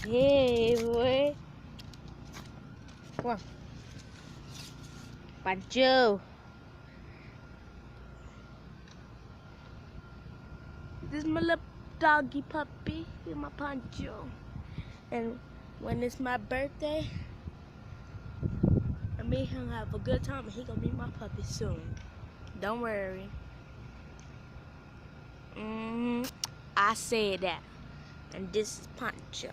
Hey, boy. Come on. Puncho. This is my little doggy puppy. He's my Puncho. And when it's my birthday, me and him have a good time, and he gonna meet my puppy soon. Don't worry. I said that. And this is Puncho.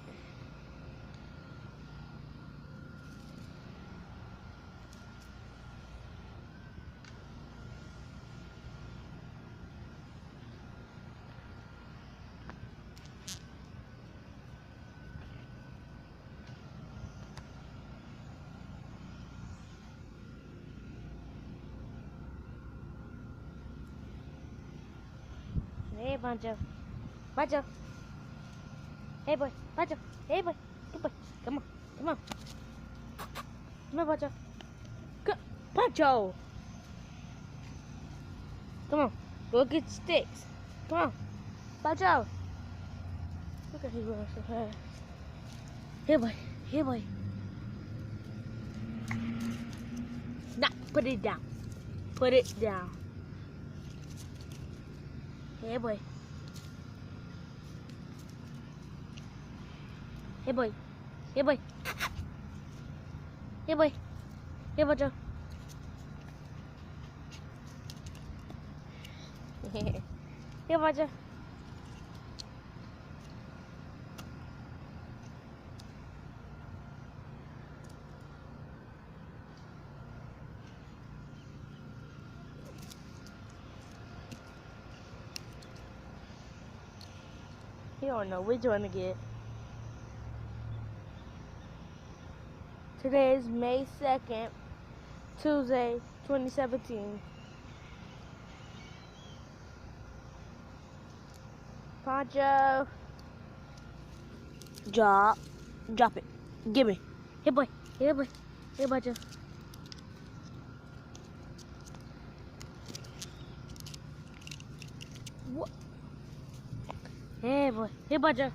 Hey, Puncho. Puncho. Hey, boy. Puncho. Hey, boy. Good boy. Come on. Come on. Come on, Puncho. Good. Puncho. Come on. Go get sticks. Come on. Puncho. Look at him running so fast. Here, boy. Here, boy. Nah, put it down. Put it down. Hey, boy. Hey, boy. Hey, boy. Hey, boy. Hey, Puncho. Hey, Puncho. You don't know which one to get. Today is May 2nd, Tuesday, 2017. Puncho. Drop it. Give me. Here, boy. Here, boy. Here, Puncho. What? Hey, boy. Here, Puncho.